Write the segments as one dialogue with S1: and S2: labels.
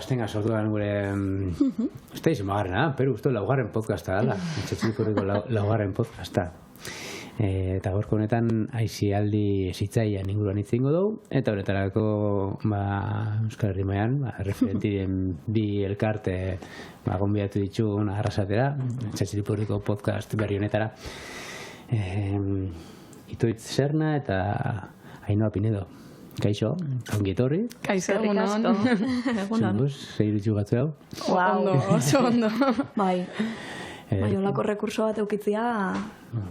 S1: astenga sortuan gure ez da izumagarrena, pero uste laugarren podcasta dala, Txatxilikurriko laugarren podcasta. Eta gorko honetan aisialdi zitzaian inguruan itzingo dugu, eta horretarako Euskal Herri mailan referentiren bi elkarte gonbidatu ditugun arrasatera, Txatxilikurriko podcast berri honetara. Itoitz Serna eta Ainhoa Pinedo. Kaixo, ongi etorri.
S2: Kaixo, egunon.
S1: Egunon. Zer iritsu gatzu hau?
S2: Ondo, oso ondo.
S3: Bai, olako rekurso bat eukitzia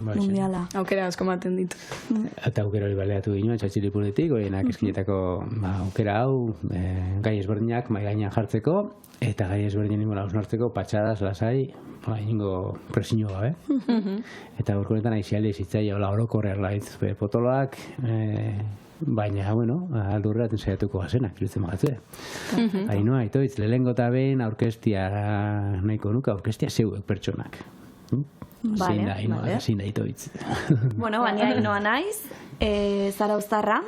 S3: mundiala.
S2: Aukera asko maten ditu.
S1: Eta aukera hori baleatu ginoen, Txatxilikurretik, horienak eskinetako aukera hau, gai ezberdinak mai gainean jartzeko, eta gai ezberdinen ingola hausnartzeko, patxadas, lasai, ingo presiño gabe. Eta gorko honetan aizialdi zitzaia orokorrean laitz potoloak, baina, bueno, aldurraten saiatuko gazenak, irutzen magatzea. Ainhoa, Itoitz, lehengo eta behin aurkestia nahiko nuka, aurkestia zeuek pertsonak. Zein da, Ainhoa, zein da Itoitz.
S3: Bueno, baina Ainhoa naiz, Zarauztarra,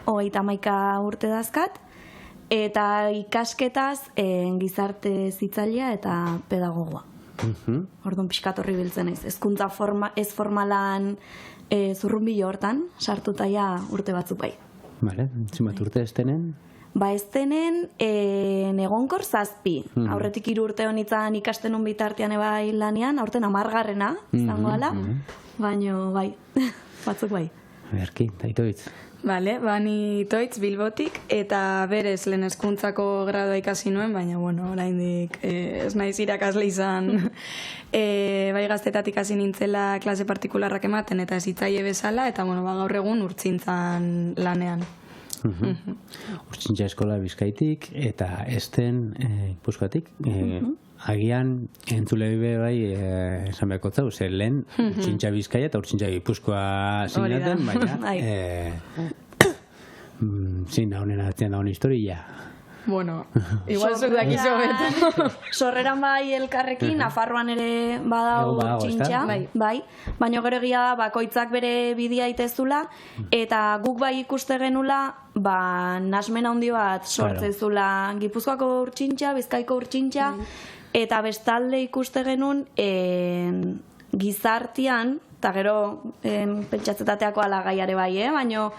S3: 31 urte dazkat, eta ikasketaz gizarte zitzailea eta pedagogoa. Orduan pixkat horri biltzen naiz. Hezkuntza ez formalan zurrunbilo hortan, sartutaia urte batzuk bai.
S1: Bale, zimat urte ez denen?
S3: Ba ez denen egonkor 7. Aurretik 3 urte honitzen ikasten un bitartean ebai lanean, aurten 10garrena izango dela, baina bai, batzuk bai.
S1: Erki, eta Itoitz.
S2: Bale, bani Itoitz Bilbotik, eta berez lehen hezkuntzako gradua ikasi nuen, baina, bueno, oraindik ez naiz irakasle izan. Bai gaztetatik hasi nintzela klase partikularrak ematen, eta zitzaile bezala, eta, bueno, gaur egun urtzintzan lanean.
S1: Urtzintza eskola Bizkaitik, eta esten Gipuzkoatik. Agian, entzule bibe bai, esan behako zau, zer lehen Urtzintza Bizkaia eta Urtzintza Gipuzkoa zinaten, baina zin da honen atzen da hon historia.
S2: Bueno, igual zuk dakizu beto.
S3: Sorreran bai elkarrekin, Nafarroan ere badau Urtzintza, bai. Baina gero egia da, bakoitzak bere bidea itezula, eta guk bai ikuste genula, nasmen handi bat sortzezula Gipuzkoako Urtzintza, Bizkaiko Urtzintza, eta bestalde ikuste genuen gizartean, eta gero pentsatzetateako alagaiare bai, baina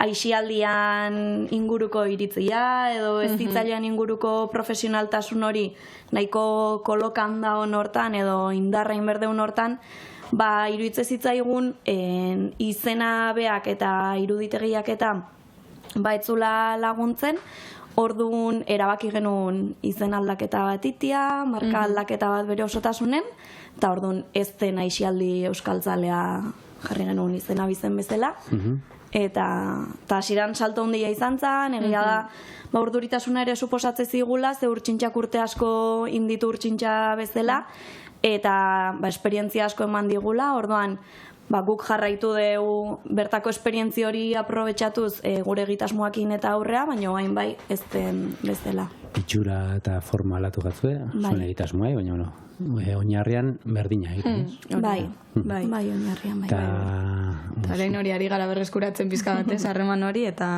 S3: aisialdian inguruko iritzia, edo ez zitzailean inguruko profesionaltasun hori nahiko kolokan da hortan, edo indarra inberdeun hortan, iruditze zitzaigun izena beak eta iruditegiak eta etzula laguntzen. Orduan erabaki genuen izen aldaketa bat itia, marka aldaketa bat bere osotasunen, eta orduan ez den aisialdi euskaltzalea jarri genuen izena bizen bezala. Eta hasieran salto handia izan zen, egia da, urduritasuna ere suposatze zigula, ze urtsintxak urte asko inditu urtsintxa bezala, eta esperientzia asko eman digula, orduan, guk jarraitu dugu bertako esperientzia hori aprobetxatuz gure egitasmoakin eta aurrea, baina hain bai ez den bezala.
S1: Itxura eta forma alatu gatzue, zuen egitasmoa, baina oinarrian berdina egiten.
S3: Bai, oinarrian bai.
S2: Eta lehen hori ari gara berreskuratzen pizka batez, harreman hori, eta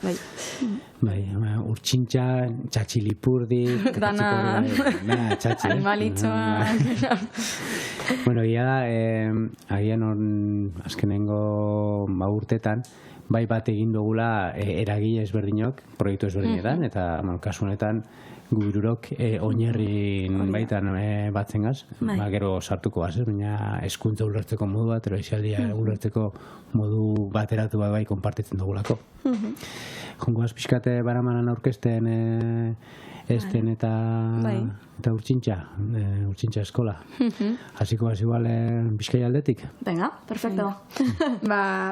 S2: bai.
S1: Bai, Urtzintza, Txatxilipurdi,
S2: dana, animalitzoa.
S1: Bueno, agian azkenengo urtetan, bai bat egin dugula eragile ezberdinok, proiektu ezberdinetan, eta kasu honetan gururok oinarrin baitan batzen gaz, gero sartuko gaz, baina hezkuntza ulertzeko modu bat, aisialdia ulertzeko modu bateratu bat bai konpartitzen dugulako. Jongo az pixkate baramanan aurkezten esten eta Urtzintza eskola. Hasiko az igual Bizkaia aldetik?
S3: Venga, perfecto.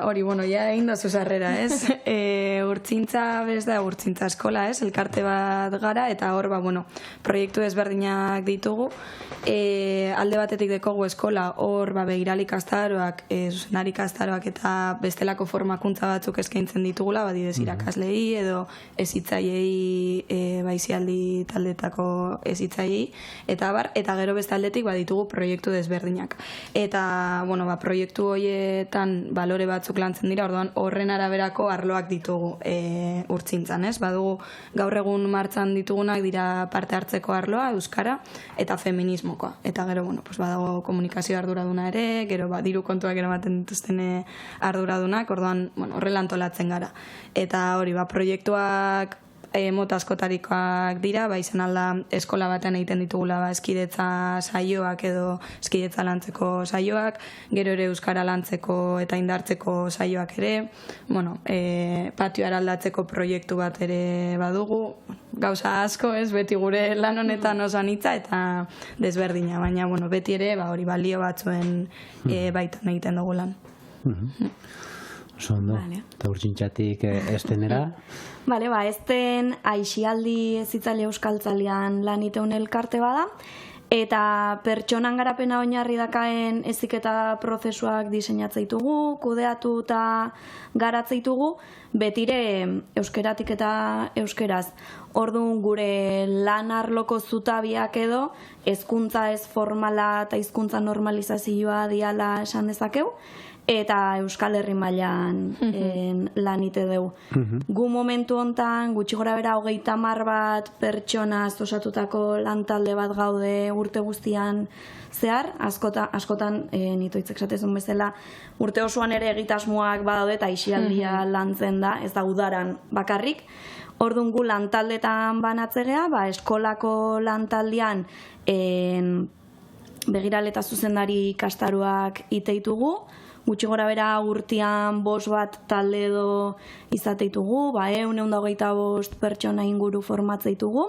S2: Hori, bueno, ya egin da zuzarrera, ez? Urtzintza, bez da, Urtzintza eskola, ez? Elkarte bat gara, eta hor, bueno, proiektu ezberdinak ditugu. Alde batetik dekogu eskola, hor, begirali ikastaroak, zuzenari ikastaroak eta bestelako formakuntza batzuk eskaintzen ditugula, eskola, badidez irakaslei edo ezitzaiei, baizialdi taldetako ezitzaiei, eta gero beste aldetik baditugu proiektu desberdinak. Eta, bueno, proiektu horietan balore batzuk lantzen dira, orduan horren araberako arloak ditugu urtzintzan, ez? Badugu gaur egun martxan ditugunak dira parte hartzeko arloa, euskara, eta feminismokoa. Eta gero, bueno, pues badago komunikazio arduraduna ere, gero diru kontuak eramaten dituzten arduradunak, orduan, bueno, horrela antolatzen gara. Eta hori, proiektuak mota askotarikoak dira, izen alda eskola batean egiten ditugula eskidetza saioak edo eskidetza lantzeko saioak, gero ere euskara lantzeko eta indartzeko saioak ere, bueno, patioa aldatzeko proiektu bat ere badugu, gauza asko, ez, beti gure lan honetan oso anitza eta desberdina, baina, bueno, beti ere, hori balio batzuen baitan egiten dugu lan.
S1: Oso ondo, eta urtsintxatik estenera?
S3: Bale, esten Aixialdi Hezitzaile Euskaltzalean lan iteun elkarte bada, eta pertsonan garapena oinarri dakaen heziketa prozesuak diseinatzeitugu, kudeatu eta garatzeitugu, betire euskeratik eta euskeraz. Orduan gure lan arloko zutabiak edo, hezkuntza ez formala eta hizkuntza normalizazioa diala esan dezakeu, eta Euskal Herri mailan lan ite dugu. Gu momentu hontan, gutxi gora bera 30 bat pertsonaz osatutako lantalde bat gaude urte guztian zehar, askotan nitoitzek esatezun bezala, urte osoan ere egitasmoak badaude eta Aixialdia lantzen da, ez da udaran bakarrik. Orduan gu lantaldetan banatzegea, eskolako lantaldean begirale eta zuzendari ikastaroak iteitugu, gutxi gora bera urtean 5 bat talde edo izateitugu, 125 pertsona inguru formatzeitugu.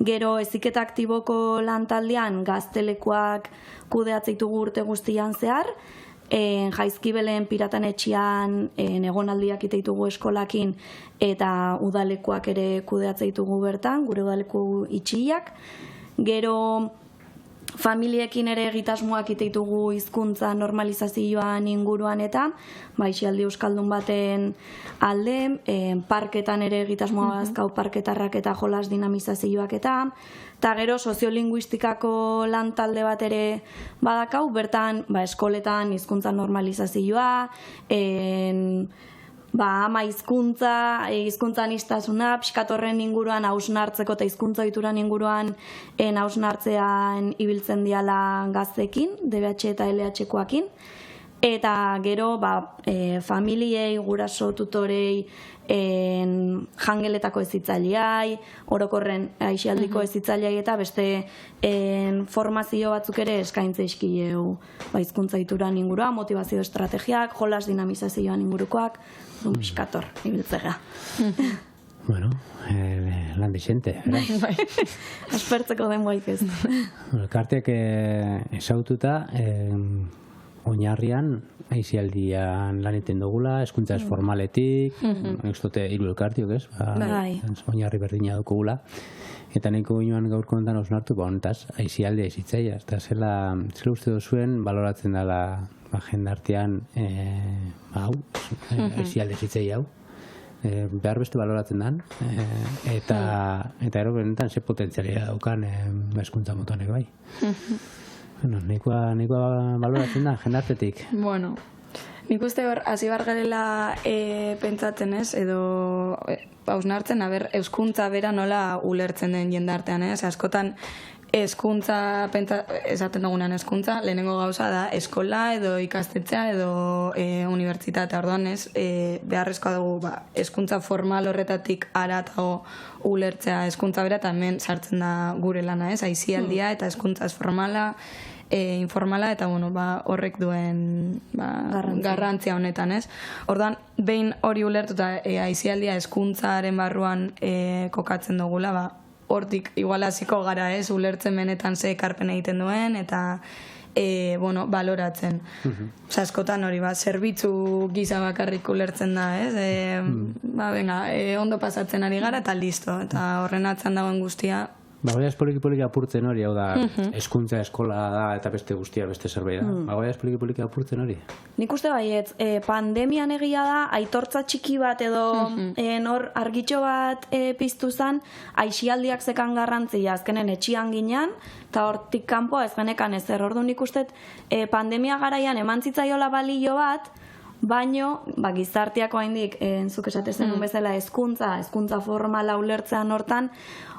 S3: Gero heziketa aktiboko lantaldean gaztelekuak kudeatzeitugu urte guztian zehar, Jaizkibelen piratan etxean egonaldiak iteitugu eskolakin eta udalekuak ere kudeatzeitugu bertan, gure udaleku itxiak. Gero familiekin ere egitasmoak iteitugu hizkuntza normalizazioan inguruan eta Aixialdi Euskaldun baten alde, parketan ere egitasmoa bazkau parketarrak eta jolas dinamizazioak eta gero soziolinguistikako lantalde bat ere badakau, bertan eskoletan hizkuntza normalizazioa, ama hizkuntza aniztasuna, pixkat horren inguruan hausnartzeko eta hizkuntza ohituran inguruan hausnartzean ibiltzen diala gaztekin, DBH eta LH-koakin. Eta gero, familiei, guraso tutorei, jangeletako hezitzaileai, orokorren Aixialdiko hezitzaileai eta beste formazio batzuk ere eskaintze iskileu hizkuntza ohituran inguruan, motivazio estrategiak, jolas dinamizazioan ingurukoak, piskator, ibiltzega.
S1: Bueno, lan dixente, beraz.
S3: Aspertzeko den baik ez.
S1: Elkarteak esaututa, oinarrian, Aixialdian lan iten dugula, hezkuntza ez formaletik, ez dute 3 elkartiok ez, oinarri berdina dukugula. Eta nahiko ginoan gaurko honetan osnartu, honetaz, Aixialdi hezitzaia, eta zela uste duzuen baloratzen dela jendartean Aixialdi hezitzaia hau. Behar beste baloratzen dan, eta ero benetan ze potentzialia daukan hezkuntza motonek bai. Bueno, nahikoa baloratzen da, jendartetik.
S2: Bueno, nik uste hor, hasi bar garela pentsatzen ez, edo hausnartzen, euskuntza bera nola ulertzen den jendartean, ez? Askotan, hezkuntza, esaten dugunean hezkuntza, lehenengo gauza da, eskola edo ikastetxea edo unibertsitatea, orduan ez, beharrezkoa dugu, hezkuntza formal horretatik aratago ulertzea hezkuntza bera, eta hemen sartzen da gure lana, ez, Aixialdia eta hezkuntza ez formala, informala, eta bueno, horrek duen garrantzia honetan, ez. Orduan, behin hori ulertuta Aixialdia hezkuntzaren barruan kokatzen dugula, hortik igual hasiko gara, ez, ulertzen benetan ze ekarpen egiten duen, eta baloratzen. Askotan hori, zerbitzu gisa bakarrik ulertzen da, ez? Ondo pasatzen ari gara, eta listo. Eta horren atzan dagoen guztia,
S1: Bagoiaz poliki apurtzen hori, hau da, hezkuntza eskola da eta beste guztia beste zerbait da. Bagoiaz poliki apurtzen hori.
S3: Nik uste baietz, pandemian egia da, aitortza txiki bat edo nor argitxo bat piztu zen, aisialdiak zekan garrantzia, azkenen etxian ginean, eta hortik kanpoa ez genekan ezer. Orduan nik uste pandemia garaian eman zitzaiola balio bat, baino, gizarteak oraindik zuk esatezen bezala hezkuntza formala ulertzean hortan,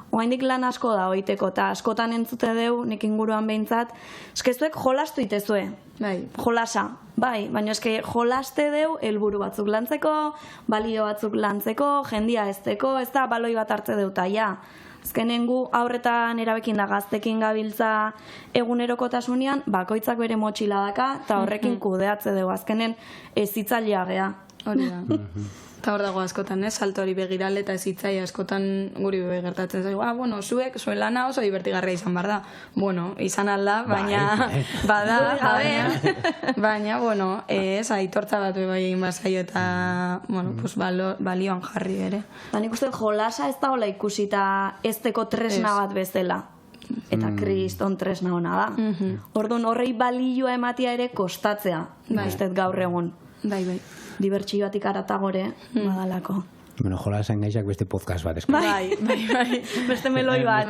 S3: oraindik lan asko da hoiteko, eta askotan entzute deu, nik inguruan behintzat, eskezuek jolastu itezue.
S2: Bai.
S3: Jolasa, bai, baina eske jolaste deu helburu batzuk lantzeko, balio batzuk lantzeko, jendia ezteko, ez da baloi bat hartze deuta, ja. Azkenen gu aurretan erabekin da gaztekin gabiltza egunerokotasunean, bakoitzak bere motxila daka, eta horrekin kudeatze dugu, azkenen ezitzailea gea.
S2: Hori da. Eta hor dago askotan, salto hori begirale eta ezitzaia askotan guri bebe gertatzen zaigu. Bueno, zuen lana oso divertigarria izan behar da. Bueno, izan alda, baina bada, baina, bueno, aitortza bat bai egin bazaio eta, bueno, pues balioan jarri ere.
S3: Nik uste jolasa ez da hola ikusita ezteko tresna bat bezala. Eta kriston tresna hona da. Orduan horrei balioa ematia ere kostatzea, ustez gaur egun.
S2: Bai.
S3: Dibertsioatik aratagore, badalako.
S1: Bueno, jolasen gaixak beste podcast bat esko.
S3: Bai. Beste meloi bat.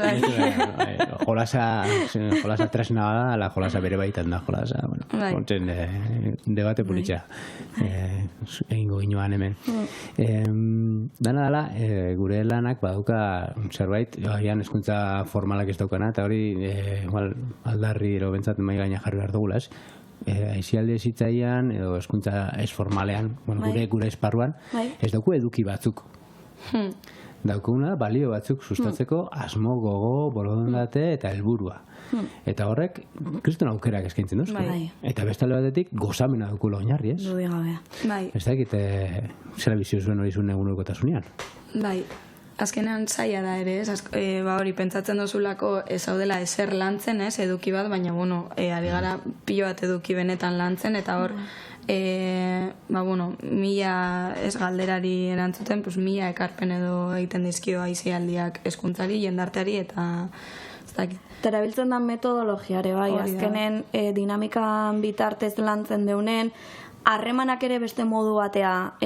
S1: Jolasa tresna da, la jolasa bere baitan da jolasa. Bueno, kontzen debate politxa. Egingo ginoan hemen. Dala, gure lanak baduka zerbait, joan hezkuntza formalak ez daukana, eta hori aldarri ero bentzaten mai gaina jarri behar dugula, ez? Aisialdi zitzaian edo hezkuntza ez formalean, gure esparruan, ez dauku eduki batzuk. Daukuna balio batzuk sustatzeko asmo, gogo, borondatea eta helburua. Eta horrek kriston aukerak eskaintzen duzko. Eta bestalde batetik gozamena daukula oinarri, ez?
S3: Dudi gabe.
S1: Ez da egite zera bizio zuen hori zuen egunerokotasunean.
S2: Bai. Azkenean zaila da ere, hori pentsatzen dozulako ez haudela ezer lantzen, eduki bat, baina, bueno, ari gara pilo bat eduki benetan lantzen, eta hor, mila ez galderari erantzuten, 1000 ekarpen edo egiten dizkio aizialdiak hezkuntzari, jendarteari, eta ez dakit.
S3: Eta erabiltzen da metodologiare, bai, azkenen dinamikan bitartez lantzen deunen, harremanak ere beste modu batea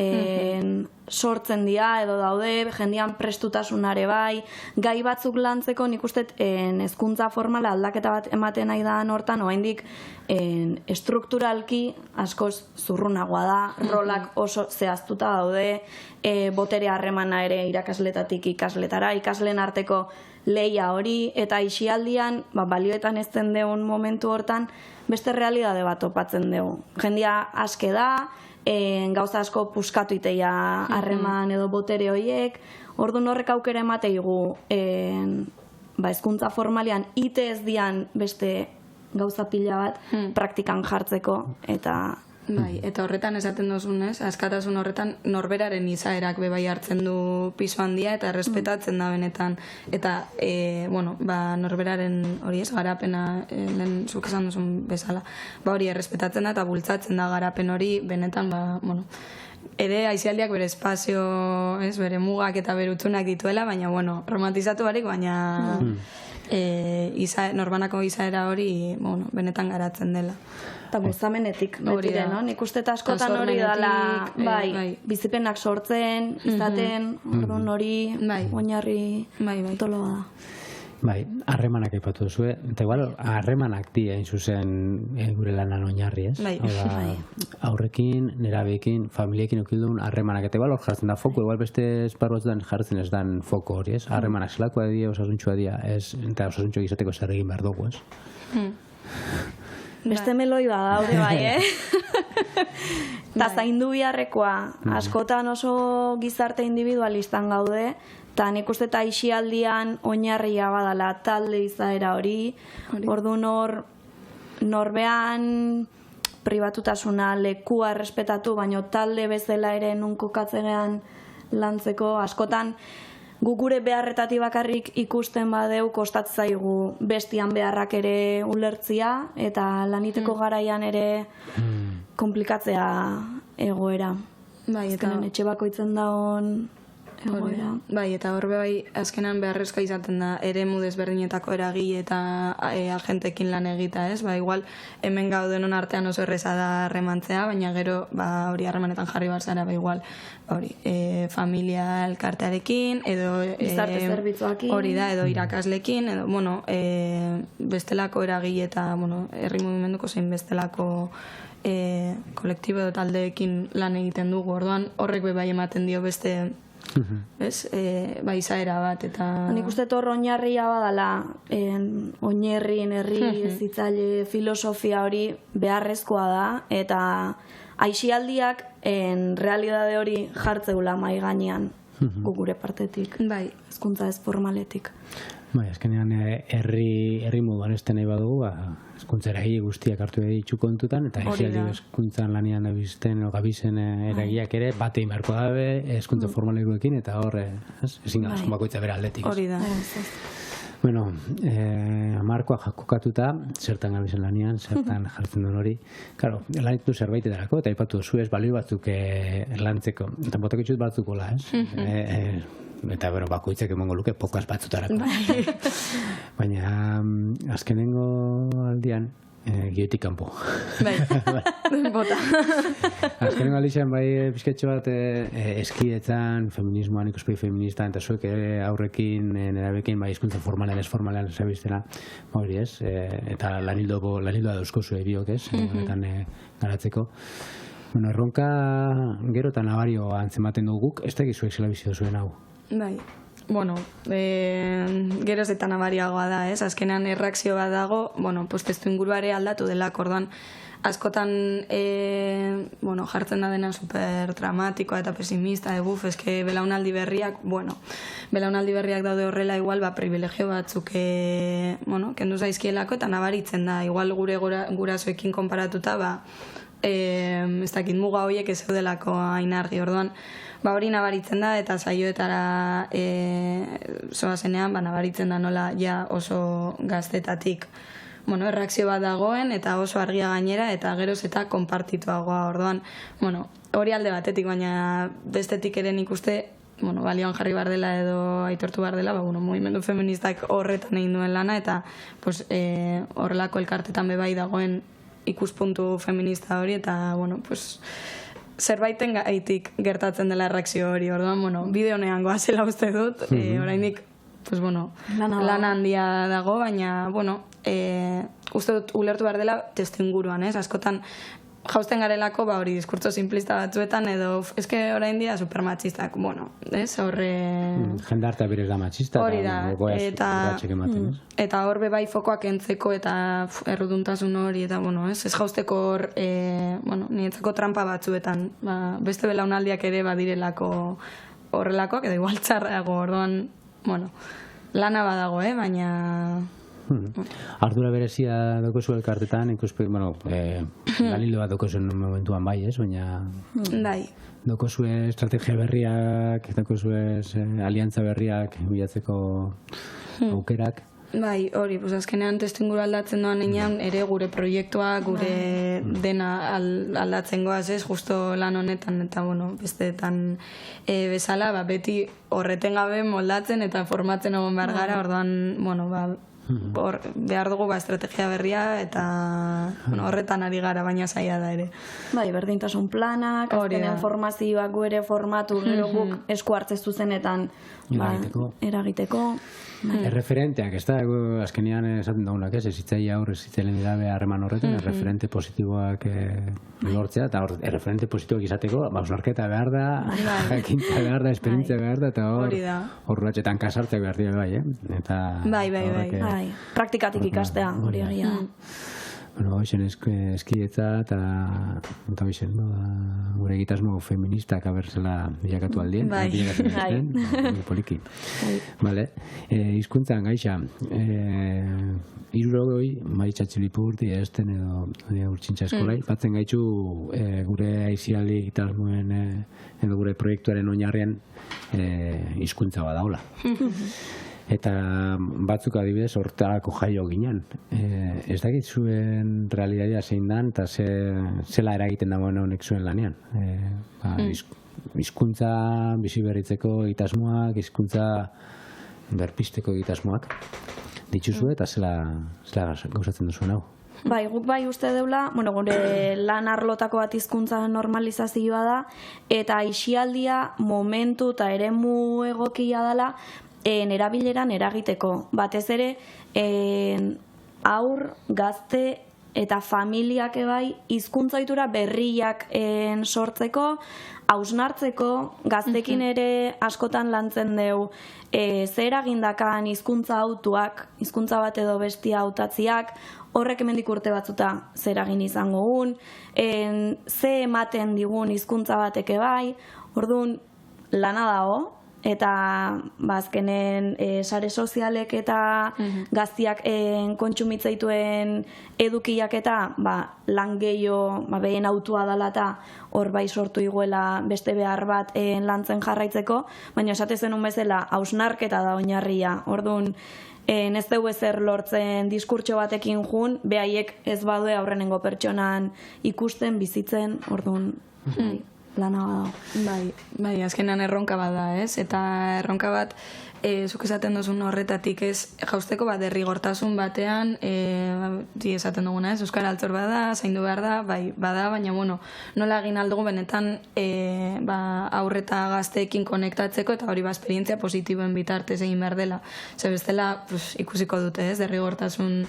S3: sortzen dira edo daude, jendian prestutasunare bai, gai batzuk lantzeko nik uste hezkuntza formala aldaketa bat ematen nahi da hortan, oraindik estrukturalki askoz zurrunagoa da, rolak oso zehaztuta daude, botere harremana ere irakasletatik ikasletara, ikasleen arteko lehia hori, eta aisialdian, balioetan ez den deun momentu hortan, beste realidade bat topatzen dugu. Jendia aske da, gauza asko puskatu iteia harreman edo botere horiek, orduan horrek aukera emateigu hezkuntza formalean ite ez dian beste gauza pila bat praktikan jartzeko, eta
S2: Bai, eta horretan esaten dozunez, askatasun horretan norberaren izaerak bebai hartzen du piso handia eta errespetatzen da benetan. Eta, norberaren hori ez, garapena, lehen zuk esan duzun bezala, hori errespetatzen da eta bultzatzen da garapen hori benetan, ere aizialdiak bere espazio, bere mugak eta bere utzunak dituela, baina, romantizatu barik, baina norbanako izaera hori, benetan garatzen dela.
S3: Eta gozamenetik, betire, no? Nik uste askotan hori dala, bizipenak sortzen, izaten, orduan hori, oinarri toloa da.
S1: Bai, harremanak aipatu duzu, eta igual, harremanak di, hain zuzen gure lanan oinarri, ez?
S3: Bai.
S1: Aurrekin, nerabeekin, familiekin okildun harremanak, eta igual hor jartzen da foko, igual beste esparru batzutan jartzen ez dan foko hori, ez? Harremanak zelakoa dira, osasuntxua dira, eta osasuntxua izateko zer egin behar dugu, ez?
S3: Beste meloi badaude bai, Eta zaindu biharrekoa, askotan oso gizarte individualistan gaude, eta nik uste eta aisialdian oinarria badala talde izaera hori, orduan norbean pribatutasuna lekua errespetatu, baino talde bezala ere nun kokatzenean lantzeko, askotan guk gure beharretati bakarrik ikusten badeu kostatzen zaigu bestian beharrak ere ulertzia eta laniteko garaian ere komplikatzea egoera.
S2: Bai, eta
S3: etxe bakoitzen daun egoera.
S2: Bai, eta horbe bai, azkenan beharrezkoa izaten da, eremu desberdinetako eragile eta agentekin lan egita, ez? Ba, igual, hemen gaudenon artean oso erreza da harremantzea, baina gero, ba, hori harremanetan jarri barzara, ba, igual, hori, familia elkartearekin, edo...
S3: Gizarte zerbitzuakin.
S2: Hori da, edo irakaslekin, edo, bueno, bestelako eragile eta, bueno, herri mugimenduko zein bestelako kolektibo edo taldeekin lan egiten dugu, orduan horrek bai ematen dio beste bai izaera bat eta...
S3: Nik uste hor oinarria badala, oinarrin herri zitzaile filosofia hori beharrezkoa da, eta aisialdiak realidade hori jartzeula mai gainean gure partetik, hezkuntza ez formaletik.
S1: Bai, azkenean herri moduan ez nahi badugu, hezkuntza eragile guztiak hartu ditu kontutan, eta aisialdi hezkuntzan lanean gabizen eragileak ere, bat egin beharko dabe, hezkuntza formalekoekin, eta horre, ezin gara, bakoitza bera aldetik.
S2: Hori da.
S1: Bueno, markoa jakokatuta, zertan gabizen lanean, zertan jartzen duen hori. Claro, lanitu zerbait edarako, eta ipatu zu ez balio batzuk lantzeko, eta botak itxut batzukola, ez? Eta bakoitzak emongo luke podcast batzutarako. Baina azkenengo aldian gioetik kanpo.
S2: Bai, bota.
S1: Azkenengo aldian bai pizketxo bat eskietan, feminismoan, ikuspegi feminista, eta zuek aurrekin, nerabekin, bai hizkuntza formalean, ez formalean zabiztela, hori ez, eta lanildoa dauzkozu biok ez, garatzeko. Bueno, erronka gero eta nabario antzematen duguk, ez da gizuek zela bizi duzuen hau.
S2: Bai, bueno, geroz eta nabariagoa da, ez? Azkenean erreakzio bat dago, bueno, pues testu inguruare aldatu delako, orduan askotan jartzen da dena super dramatikoa eta pesimista, buf, eske belaunaldi berriak, belaunaldi berriak daude horrela igual, privilegio batzuk, kendu zaizkielako eta nabaritzen da, igual gure gurasoekin konparatuta, ez dakit muga horiek ez zeudelako hain argi, orduan, hori nabaritzen da, eta saioetara zoazenean, nabaritzen da nola ja oso gaztetatik erreakzio bat dagoen, eta oso argia gainera, eta geroz eta konpartituagoa, orduan, hori alde batetik, baina bestetik ere nik uste, balioan jarri behar dela edo aitortu behar dela, mugimendu feministak horretan egin duen lana, eta horrelako elkartetan bebai dagoen ikuspuntu feminista hori, eta, zerbaiten gaitik gertatzen dela erreakzio hori, orduan, bideo honean goazela uste dut, orainik, lan handia dago, baina, uste dut ulertu behar dela testu inguruan, ez? Askotan, jausten garelako, hori diskurtso simplista batzuetan, edo, eske orain dia supermatxistak, ez? Horre...
S1: Jendartea berez da matxista,
S2: hori da, eta horbe bai fokoak entzeko, eta erruduntasun hori, eta, ez jausteko hor, nietzako trampa batzuetan, beste belaunaldiak ere badirelako horrelakoak, edo igual txarrago, orduan, lana badago, baina...
S1: Ardura berezia daukozu elkartetan, lanildo bat daukozuen momentuan bai, ez? Baina daukozue estrategia berriak, daukozue aliantza berriak bilatzeko aukerak.
S2: Bai, hori, azkenean testuinguru aldatzen doan enean, ere gure proiektua, gure dena aldatzen goaz, ez, justo lan honetan, eta, besteetan bezala, beti horreten gabe moldatzen eta formatzen egon behar gara, orduan, behar dugu estrategia berria, eta horretan ari gara, baina zaila da ere.
S3: Bai, berdintasun planak, azkenean formazioak gu ere formatu, gero guk esku hartzez zuzenetan eragiteko.
S1: Erreferenteak, ez da, azkenean esaten daunak, ez zitzaia aurre zitzailen dabe harreman horretan, erreferente positiboak lortzea, eta erreferente positiboak izateko, hausnarketa behar da, jakintza behar da, esperientzia behar da, eta hor ratxetan kasartzea behar dira bai, eta...
S3: Bai, praktikatik ikastea, hori egia.
S1: Hoxen eskidetza eta hoxen, gure egitasmo feministak abertzela bilakatu aldien, poliki. Hizkuntzan gaixa, 60 Maritxatxilipurti esten edo urtsintxa eskolai, batzen gaitxu gure aizialdi egitasmoen edo gure proiektuaren oinarrian hizkuntza badaula. Eta batzuk adibidez hortarako jaio ginen. Ez dakit zuen realitatea zein dan, eta zela eragiten dagoen honek zuen lanean. hizkuntza bizi berritzeko egitasmoak, hizkuntza berpisteko egitasmoak dituzu eta zela gauzatzen duzuen hau.
S3: Bai, guk bai uste deula, gure lan arlotako bat hizkuntza normalizazioa da, eta aisialdia momentu eta eremu egokia dela erabileran eragiteko. Batez ere, aur, gazte eta familiak bai hizkuntza ohitura berriak sortzeko, hausnartzeko, gaztekin ere askotan lantzen deu zer eragindakan hizkuntza hautuak, hizkuntza bat edo bestia hautatziak, horrek hemendik urte batzuta zer eragin izango gun, ze ematen digun hizkuntza bateke bai, orduan lana dago, eta azkenen sare sozialek eta gaztiak kontsumitzeituen edukiak eta lan gehiago behen autua dela eta hor bai sortu iguela beste behar bat lantzen jarraitzeko, baina esate zenun bezala hausnarketa da oinarria, orduan ez dugu ezer lortzen diskurtso batekin jun, behaiek ez badue aurrenengo pertsonan ikusten, bizitzen, orduan lana bada.
S2: Bai, azkenan erronka bat da, ez? Eta erronka bat, zuk esaten duzun horretatik ez jausteko derrigortasun batean, esaten duguna, ez? Euskara altzor bada, zaindu behar da, bai, bada, baina, nola egin aldugu benetan aurreta gazteekin konektatzeko, eta hori esperientzia positiboen bitartez egin behar dela. Zer bestela, ikusiko dute, ez? Derrigortasun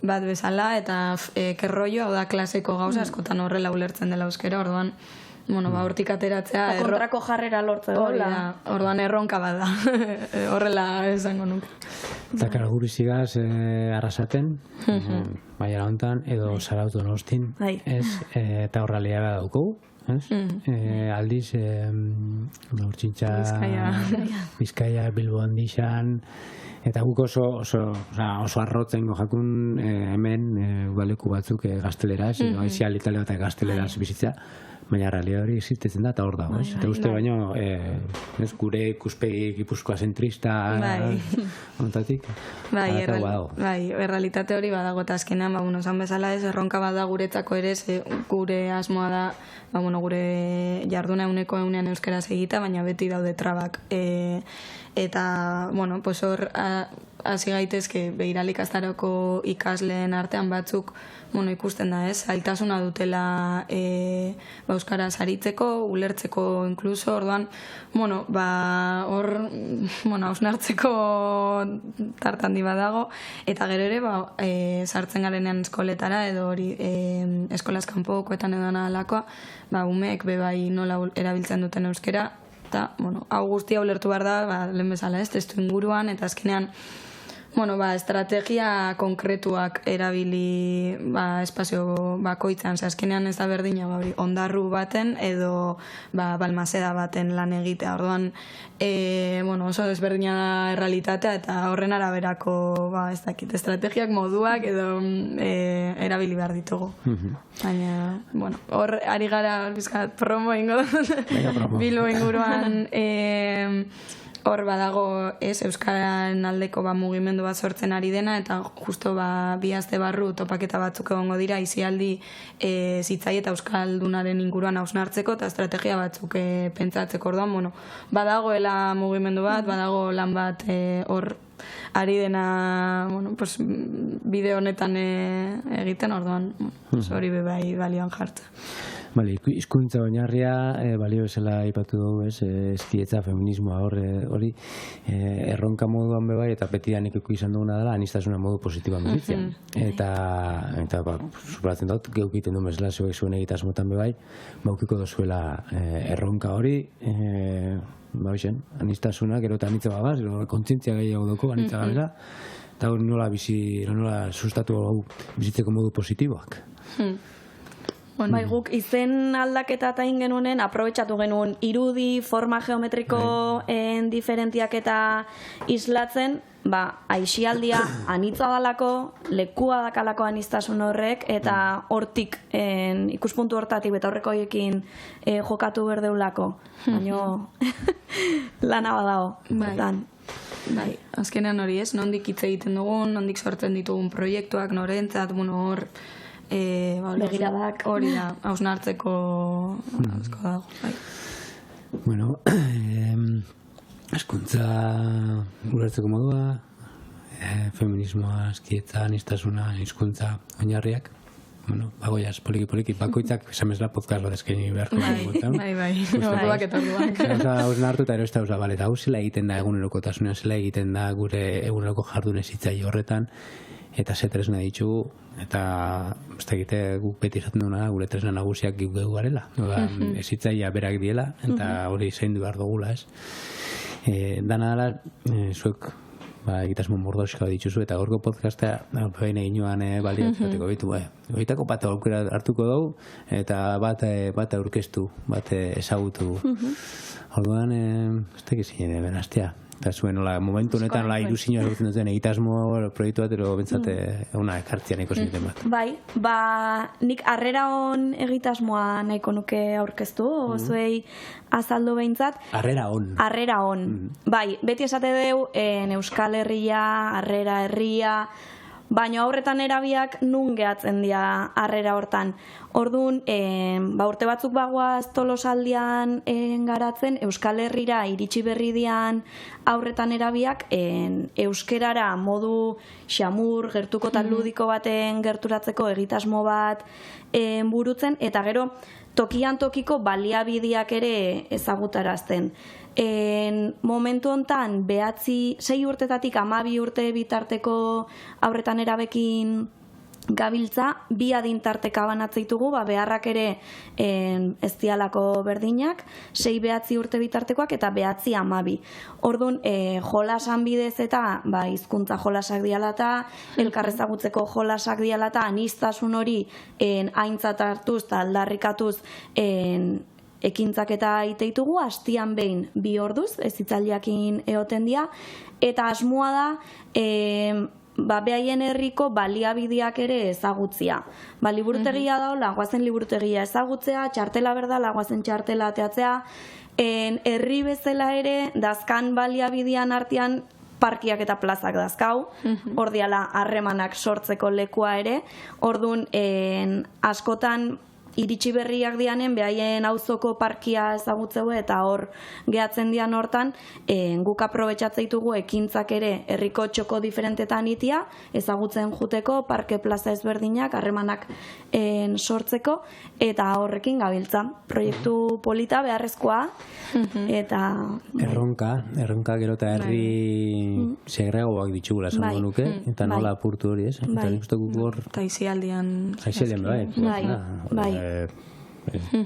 S2: bat bezala, eta kerrollo, hau da klaseko gauza, askotan horrela ulertzen dela euskera, orduan, hortik ateratzea...
S3: kontrako jarrera lortzeko.
S2: Orduan erronka bada. Horrela esango nuke.
S1: Eta karaguri zigaz arrasaten, baiara hontan, edo Sarauto Nostin, eta horralea da daukogu. Aldiz, Urtsintxa, Bizkaia, Bilbo handixan, eta guk oso arrotzen jakun hemen udaleku batzuk gazteleraz, aizial italiano eta gazteleraz bizitza, baina realia hori existitzen da eta hor dago, ez? Eta uste baino, gure ikuspegi gipuzkoa zentrista ontatik,
S2: errealitate hori badago eta azkenean, zan bezala ez, erronka bada guretzako ere, gure asmoa da, gure jarduna egunean euskaraz egita, baina beti daude trabak. Eta, hor, hasi gaitezke behiralik astaroko ikasleen artean batzuk, ikusten da, ez? Zailtasuna dutela euskaraz aritzeko, ulertzeko inkluso, orduan, hor, hausnartzeko tartandi badago, eta gero ere, sartzen garenean eskoletara, edo hori eskolaz kanpokoetan edo nahalakoa, umeek bebai nola erabiltzen duten euskera, eta, hau guztia ulertu behar da, lehen bezala, ez, testu inguruan, eta azkenean, estrategia konkretuak erabili espazio bakoitzan, azkenean ez da berdina ondarru baten edo balmaseda baten lan egitea. Orduan, oso desberdina da errealitatea eta horren araberako estrategiak moduak edo erabili behar ditugu. Baina, hor ari gara bizkat promo ingo Bilbo inguruan hor badago Euskararen aldeko mugimendu bat sortzen ari dena, eta justo bi aste barru topaketa batzuk egongo dira, aisialdi zitzai eta euskaldunaren inguruan hausnartzeko eta estrategia batzuk pentsatzeko. Orduan, badagoela mugimendu bat, badago lan bat hor ari dena bide honetan egiten, orduan hori bebai balioan jartza.
S1: Hizkuntza oinarria balio bezala aipatu dugu, ezkietza, feminismoa hori erronka moduan bebai eta betidanik izan duguna dela anistasuna modu positiboan bizitzea. Eta superatzen dut, geukiten duen bezala zuen egitasmotan bebai, baukiko dozuela erronka hori, anistasuna, gero eta anitza babaz, kontzientzia gehiago dugu anitza gabela, eta nola sustatu bizitzeko modu positiboak.
S3: Bai, guk izen aldaketa eta ingenunen aprobetxatu genuen irudi, forma geometriko diferentiak eta islatzen, aisialdia anitza dalako, lekua dakalako anistasun horrek, eta hortik, ikuspuntu hortatik, eta horreko horiekin jokatu berdeulako. Baina, lana badago.
S2: Bai, azkenean hori ez, nondik hitz egiten dugun, nondik sortzen ditugun proiektuak, norentzat, hor,
S3: begiradak
S2: hori da, hausnartzeko asko dago.
S1: Bueno, hezkuntza ulertzeko modua, feminismoa, hezkidetza, aniztasuna, hizkuntza oinarriak. Bueno, bagoiaz, poliki, bakoitzak, esamezla podcast bat eskaini beharko dugu.
S2: Bai, orduak eta orduak.
S1: Hauzen hartu eta erosta hauza, bale, eta hau zela egiten da egunerokotasunean, zela egiten da gure eguneroko jardun ezitzai horretan, eta ze tresna ditugu, eta ez da egite guk beti izaten duguna, gure tresna nagusiak guk garela. Ezitzaia berak diela, eta hori zaindu behar dugula, ez. Dana dela, zuek egitasmo mordoska dituzu, eta gorko podcastea behin egin joan baliatzateko bitu, goitako bat aukera hartuko dugu, eta bat aurkeztu, bat ezagutu. Orduan, ez da egizien, benaztea. Eta zuen, momentu honetan, ilusioa ezagutzen duten egitasmo proiektu bat, ero bentsate una ekartzia nahiko zineten bat.
S3: Bai, nik harrera hon egitasmoa nahiko nuke aurkeztu, zuei azaldu behintzat.
S1: Harrera hon.
S3: Harrera hon. Bai, beti esate deu, Euskal Herria, harrera herria, baina aurretan erabiak nun gehatzen dira harrera hortan. Orduan, urte batzuk bagoaz tolosaldian garatzen, Euskal Herrira iritsi berri dian aurretan erabiak euskerara modu xamur, gertuko eta ludiko baten gerturatzeko egitasmo bat burutzen, eta gero tokian tokiko baliabideak ere ezagutarazten. Momentu hontan 6 urtetatik 12 urte bitarteko aurretan erabekin gabiltza, 2 adintarteka banatzea beharrak ere ez dialako berdinak, 6-9 urte bitartekoak eta 9-12. Orduan, jolasan bidez eta hizkuntza jolasak diala eta elkarrezagutzeko jolasak diala eta aniztasun hori aintzat hartuz eta aldarrikatuz ekintzak eta iteitugu, astian behin 2 orduz, ez hitzaldiakin eoten dia, eta asmoa da, behaien herriko baliabideak ere ezagutzia. Liburutegia daola, guazen liburutegia ezagutzea, txartela berdala, guazen txartela ateatzea, herri bezala ere, dazkan baliabidean artean, parkiak eta plazak dazkau, ordiala harremanak sortzeko lekua ere, orduan askotan iritsi berriak dianen, behaien auzoko parkia ezagutzeu eta hor gehatzen dian hortan, guk aprobetxatzen ditugu ekintzak ere herriko txoko diferentetan itia, ezagutzen juteko, parke plaza ezberdinak, harremanak sortzeko, eta horrekin gabiltza. Proiektu polita beharrezkoa, eta...
S1: Erronka gero eta herri segregoak ditugula esango nuke, eta nola apurtu hori, ez? Eta nik uste guk hor...
S2: Eta aizialdian...
S3: Bai.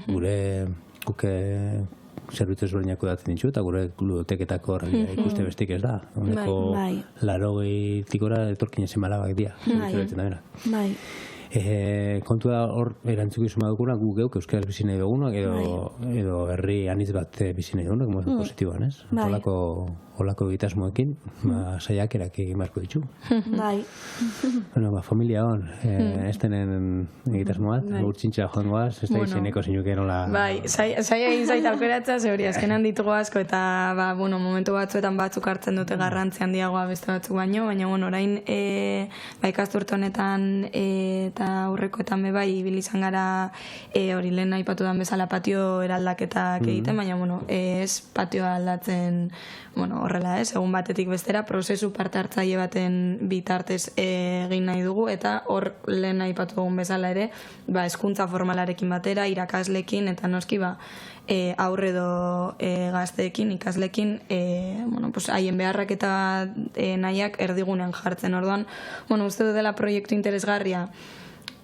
S1: Gure guke zerbitzu ezberdinak daten ditu, eta gure ludoteketako ikuste bestik ez da. Honeko 80-tik gora etorkin ezen malabak dia.
S3: Bai.
S1: Kontu da hor erantzukizun badukuna gu geuk euskal bizi nahi dugunak edo herri anitz bat bizi nahi dugunak, modu positiboan, ez? Holako egitasmoekin, saiakerak egin beharko ditu.
S3: Bai.
S1: Bueno, familia hon, ez denen egitasmo bat, urtsintxa joangoaz, ez da izeneko zinuke nola...
S2: Bai, saia egin zaita aukeratza, zeuri, azkenan ditugu asko, eta, momentu batzuetan batzuk hartzen dute garrantzi handiagoa beste batzuk baino, baina, orain, ikasturte honetan eta aurrekoetan bai ibilizan gara hori lehen aipatu dan bezala patio eraldaketak egiten, baina ez patioa aldatzen horrela ez, egun batetik bestera prozesu parte hartzaile baten bitartez egin nahi dugu, eta hor lehen aipatu dugun bezala ere hezkuntza formalarekin batera, irakaslekin eta noski aurre edo gazteekin, ikaslekin haien beharrak eta nahiak erdigunean jartzen. Orduan, uste du dela proiektu interesgarria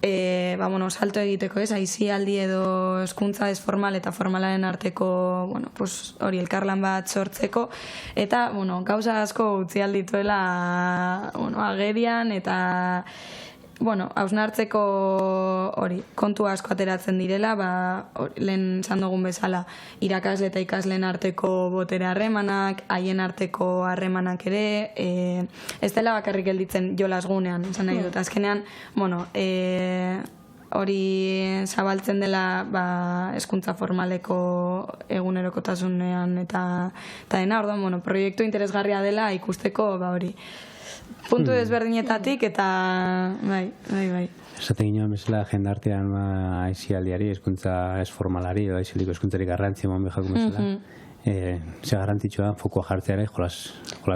S2: salto egiteko, aizialdi edo hezkuntza ez formal eta formalaren arteko hori elkarlan bat sortzeko, eta gauza asko utzi aldituela agerian, eta hausnartzeko hori kontu asko ateratzen direla, lehen esan dugun bezala irakasle eta ikasleen arteko botere harremanak, haien arteko harremanak ere, ez dela bakarrik gelditzen jolas gunean, esan nahi dut, azkenean, hori zabaltzen dela hezkuntza formaleko egunerokotasunean eta dena, orduan, proiektu interesgarria dela ikusteko, hori, puntu desberdinetatik eta bai.
S1: Esaten ginoen bezala jendartean aizialdiari, hezkuntza ez formalari edo aizialdiko hezkuntzari garrantzia eman behako bezala. ze garrantzitsua fokoa jartzeare jolas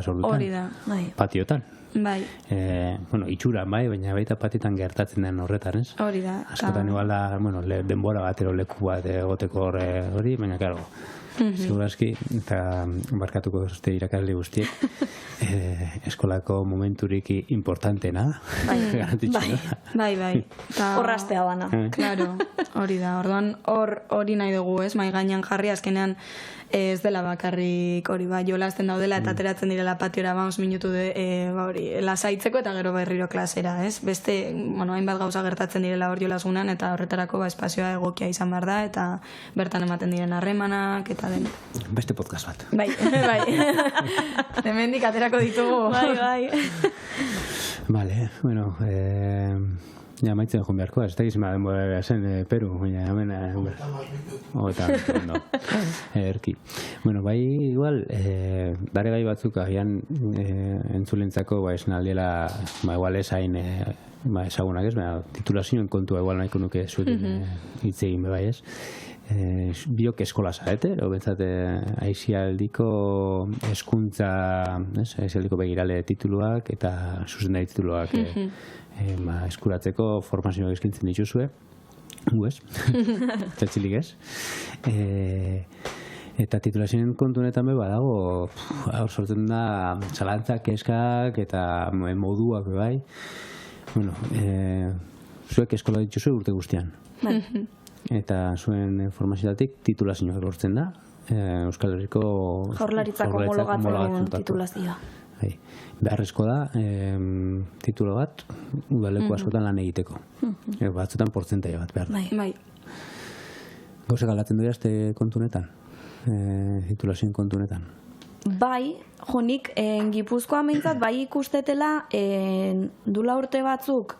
S1: ordutan.
S2: Hori da.
S3: Bai.
S1: Patiotan.
S2: Bai,
S1: Itxura, baina baita patietan gertatzen den horretan, ez?
S2: hori da.
S1: Askotan igual da, denbora batero leku bat egoteko hori, baina, claro, segurazki, eta barkatuko zuzte irakasle guztiek, eskolako momenturik importantena, garantitxuna.
S2: Bai.
S3: Horraztea bana.
S2: Claro, hori da. Orduan, hori nahi dugu, ez? Mai gainean jarri, azkenean ez dela bakarrik hori, jolasten daudela eta ateratzen direla patiora, minutu hori, lasaitzeko eta gero berriro klasera, ez? Beste, hainbat gauza gertatzen direla hor jolasgunan eta horretarako espazioa egokia izan behar da eta bertan ematen diren harremanak eta den.
S1: Beste podcast bat.
S2: Bai. Hemendik aterako ditugu.
S3: Bai.
S1: Vale, ja maitzen joan beharko, ez da gizima denbora zen Peru, baina hemen eta ondo, erki. Bai, igual, bare gai batzuk agian entzulentzako esan aldiela, igual ez hain ezagunak ez, titulazioen kontua igual nahiko nuke zuekin hitz egin bai ez. Biok eskola zarete, bentsat aizialdiko eskuntza, aizialdiko begirale tituluak eta zuzendari tituluak eskuratzeko formazioak eskintzen dituzue, gu ez, txatxilik ez. Eta titulazioen kontunetan badago, hor sortzen da zalantzak, keskak eta moduak bai. Zuek eskola dituzue urte guztian. Eta zuen formazioatik titulazioak lortzen da, Euskal Herriko
S3: Jaurlaritzako homologatzen titulazioa.
S1: Beharrezko da, titulo bat, udaleku askotan lan egiteko. Batzutan portzentaia bat behar.
S2: Bai.
S1: Gauzak aldatzen dira este kontunetan, titulazioen kontunetan.
S3: Bai, jonik, Gipuzkoa meintzat, bai ikustetela, dula urte batzuk,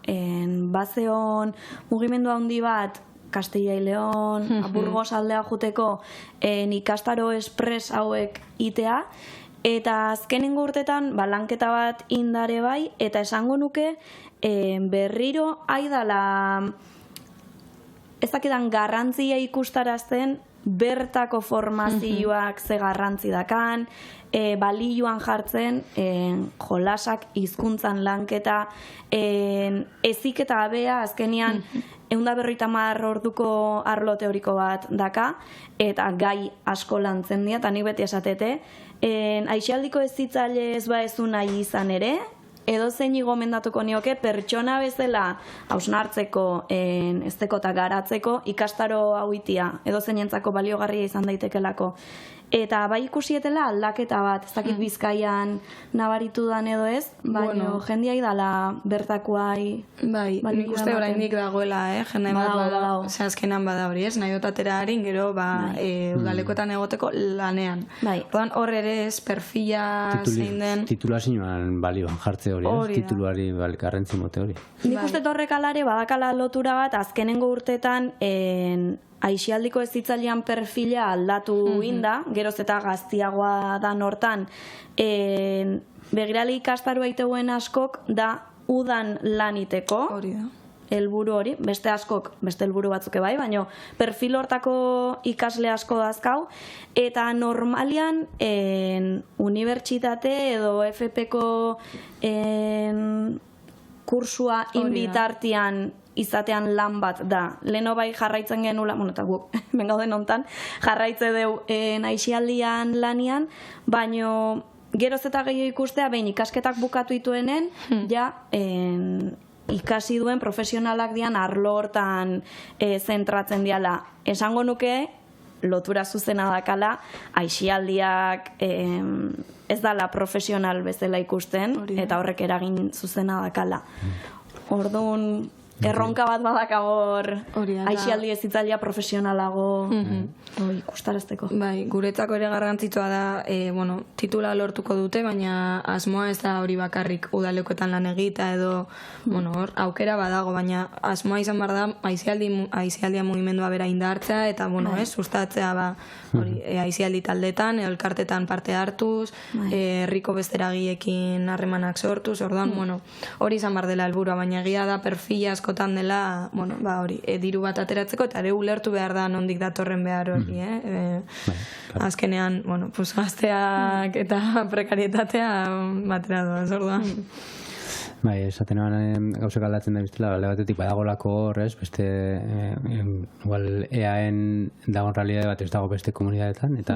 S3: bazeon mugimendu handi bat, Castilla y León, Burgos aldea juteko ikastaro espres hauek itea, eta azkenengo urtetan lanketa bat indare bai, eta esango nuke berriro aidala ezakidan garrantzia ikustarazten bertako formazioak ze garrantzi dakan, balioan jartzen jolasak hizkuntzan lanketa eziketa gabea azkenian 150 orduko arlo teoriko bat daka, eta gai asko lantzen dira, eta nik beti esatete, aixialdiko ezitzaile ez baezu nahi izan ere, edo zein gomendatuko nioke pertsona bezala hausnartzeko, ezteko eta garatzeko ikastaro hauitia, edo zeinentzako baliogarria izan daitekelako. Eta bai ikusietela aldaketa bat, ez dakit Bizkaian nabaritu dan edo ez, baina jendiai dala bertakoai.
S2: Bai, nik uste oraindik dagoela, jende bat azkenan bada hori ez, nahi dotatera harin gero udalekoetan egoteko lanean. Orduan hor ere ez perfila zein den.
S1: Titulazioan balioan jartze hori, tituluari garrantzi mote hori.
S3: Nik uste horrek alare badakala lotura bat azkenengo urtetan aixialdiko ezitzailean perfila aldatu inda, geroz eta gaztiagoa dan hortan, begirale ikastaroa iteuen askok da udan laniteko, helburu hori, beste askok, beste helburu batzuk bai, baina perfil hortako ikasle asko dazkau, eta normalian unibertsitate edo FP-ko kursua inbitartian izatean lan bat da. Leno bai jarraitzen genula, eta guk, bengauden hontan, jarraitze deu aixialdian lanian, baino geroz eta gehiago ikustea, behin ikasketak bukatu ituenen, ja ikasi duen profesionalak dian arlo hortan zentratzen diala. Esango nuke, lotura zuzena dakala, aixialdiak ez dala profesional bezala ikusten, eta horrek eragin zuzena dakala. Orduan, erronka bat badakagor aixialdi ezitzailea profesionalago ikustarazteko.
S2: Bai, guretzako ere garrantzitsua da, titula lortuko dute, baina asmoa ez da hori bakarrik udalekoetan lan egita edo, hor, aukera badago, baina asmoa izan behar da aizialdia mugimendua bera indartzea eta, sustatzea aizialdi taldetan, elkartetan parte hartuz, herriko besteragiekin harremanak sortuz, orduan, hori izan behar dela helburua, baina egia da perfila asko askotan dela, bueno, ba hori, diru bat ateratzeko eta ere ulertu behar da nondik datorren behar hori, azkenean, bueno, pues gazteak eta prekarietatea batera doaz, orduan.
S1: Bai, esaten gauzak aldatzen da biztela, alde batetik badagolako hor, ez, beste, igual, EAen dagoen realidade bat ez dago beste komunidadetan, eta,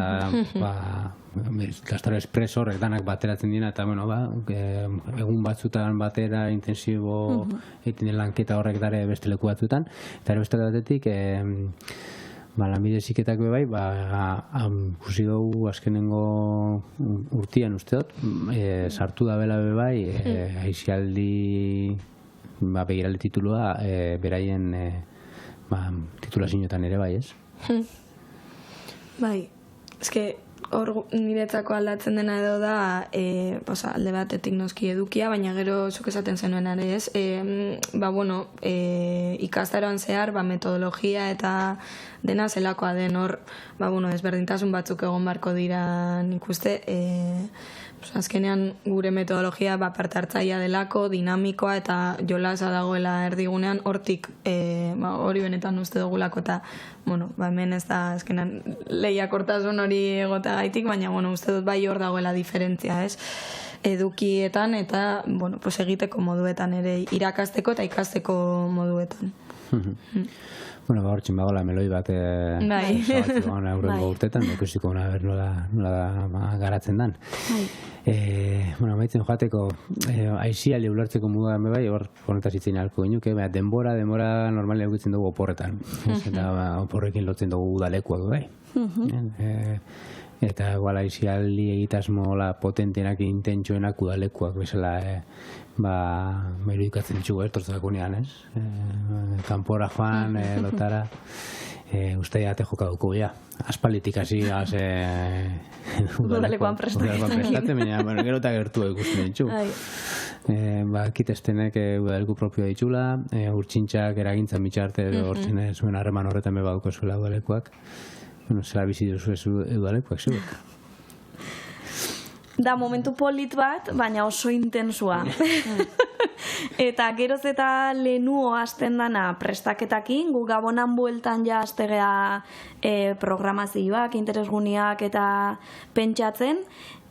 S1: Gaztaro Express horrek danak bateratzen dira, eta, bueno, egun batzutan batera intensibo egiten lanketa horrek dare beste leku batzutan, eta ere beste batetik, lanbide heziketak bai, ikusi dugu azkenengo urtean usteot, sartu da bela bai, aisialdi begirale titulua beraien titulazioetan ere bai, ez?
S2: Bai, eske hor niretzako aldatzen dena edo da alde batetik noski edukia, baina gero zuk esaten zenuen ere ez, ikastaroan zehar metodologia eta dena zelakoa den hor, ezberdintasun batzuk egon barko dira nik uste, azkenean gure metodologia parte hartzailea delako, dinamikoa eta jolasa dagoela erdigunean, hortik hori benetan uste dugulako eta hemen ez da azkenean lehiakortasun hori egota gaitik, baina uste dut bai hor dagoela diferentzia, ez? Edukietan eta egiteko moduetan ere, irakasteko eta ikasteko moduetan.
S1: Hortxin bagola meloi bat zabaltzeko gana aurrengo urtetan, ikusiko nola garatzen dan. Maitzen joateko, aisialdi ulertzeko muga bai, hor honetaz itzen alko ginuke, denbora normalen eukitzen dugu oporretan. Eta oporrekin lotzen dugu udalekuak bai. Eta igual aisialdi egitasmo potentienak intentsuenak udalekuak bezala irudikatzen ditugu tortzakunean, ez? Kanpora joan, lotara, uste jate joka dugu, ja. Aspalitik hasi gaz
S3: udalekuan prestatzen.
S1: Baina, gero eta gertu ikusten ditugu. Kitestenek udaleku propioa ditula, urtsintxak eragintzan bitxarte, hortzen zuen harreman horretan bebaduko zuela udalekuak. Zela bizi duzu ez udalekuak, zuek.
S3: Da momentu polit bat, baina oso intensua. Eta geroz eta lehenuo hasten dana prestaketakin, gu gabonan bueltan ja hastegea programazioak, interesguniak eta pentsatzen,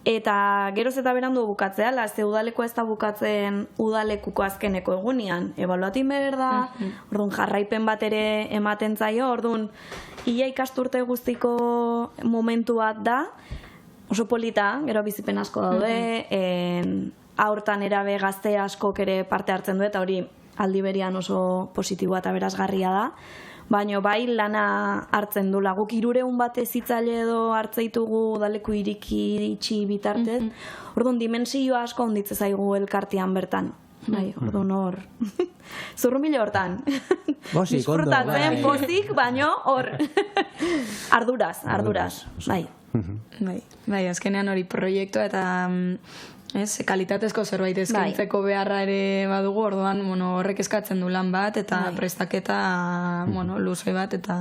S3: eta geroz eta berandu bukatzea, ze udaleko ez da bukatzen udalekuko azkeneko egunean. Ebaluatin behar da, orduan jarraipen bat ere ematen zaio, orduan ia ikasturte guztiko momentu bat da, oso polita, gero bizipen asko daude, aurtan erabe gazte askok ere parte hartzen du, eta hori aldi berian oso positiboa eta berazgarria da, baina bai lana hartzen du. Guk 300 bat ezitzaile edo hartzeitugu udaleku itxi bitartez, orduan dimensio asko onditze zaigu elkartean bertan. Bai, orduan hor. Zurrumile hortan. Disfrutatzen, pozik, baino hor. Arduraz. Bai.
S2: Bai, azkenean hori proiektua eta kalitatezko zerbait eskaintzeko beharra ere badugu, orduan horrek eskatzen du lan bat eta prestaketa luze bat eta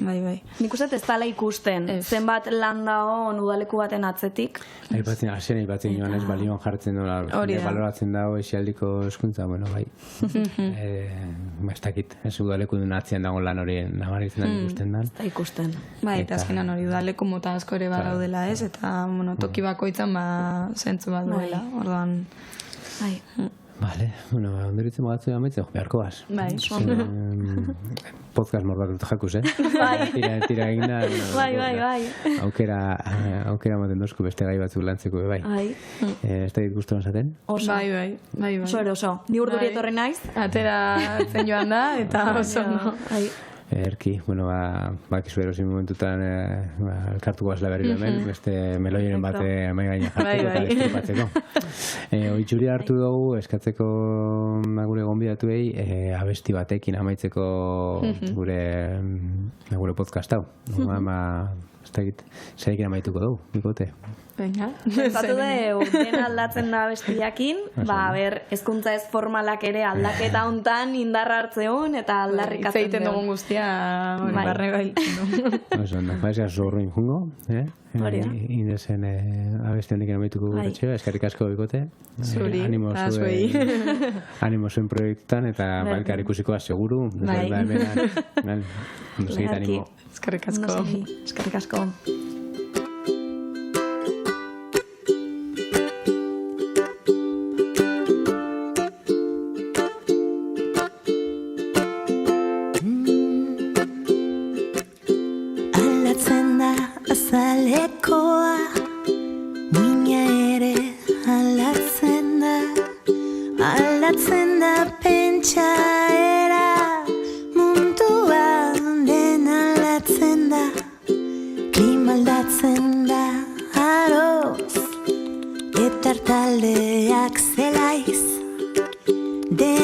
S2: bai.
S3: Nik uste ez dala ikusten, zenbat lan dago udaleku baten atzetik.
S1: Hasien aipatzen joan ez balioan jartzen dola, baloratzen dago esialdiko eskuntza, bai. Ez dakit, ez udaleku duen atzean dago lan hori nabaritzen da ikusten dan.
S3: Ez da ikusten.
S2: Bai, eta azkenan hori udaleku mota asko ere badaudela ez, eta toki bakoitzan zentzu bat duela, orduan.
S3: Bai.
S1: Vale, ondoritzen mogatzu amaitzen, beharko baz.
S2: Bai,
S1: podcast mordatut jakuz,
S3: Bai.
S1: Tira egin da.
S3: Bai.
S1: Aukera moten dozku beste gai batzuk lantzeko, bai. Ez da guztuan zaten?
S2: Bai.
S3: Oso. Ni urduri etorri naiz.
S2: Atera zen joan da, eta oso no.
S1: Erki, bakizu erosin momentutan elkartuko azla berri hemen, beste meloiren bate mai gaina jartzeko eta estripatzeko. Oitxuri hartu dugu, eskatzeko gure gonbidatuei abesti batekin amaitzeko gure podcast hau. ez dakit, zaikin amaituko dugu, bikote.
S2: Venga.
S3: Zatu dugu, dena aldatzen da bestiakin, ber, hezkuntza ez formalak ere aldaketa hontan indarra hartzeun eta aldarrikatzen
S2: Hitz egiten dugun guztia, barne bailtzen.
S1: Oso, ondo, ez zorruin jungo,
S3: Hori da.
S1: Indezen abesti handik amaituko gure eskerrik asko bikote.
S2: Zuri, eta zuei.
S1: Animo zuen proiektutan eta balkar ikusikoa seguru.
S3: Bai.
S1: Ondo segit animo.
S2: Eskerrik asko.
S3: Eskerrik asko.
S4: Aldatzen da azalekoa, muina ere aldatzen da pentsaera, mundua den aldatzen da, klima aldatzen da aroz, eta taldeak zelaiz, den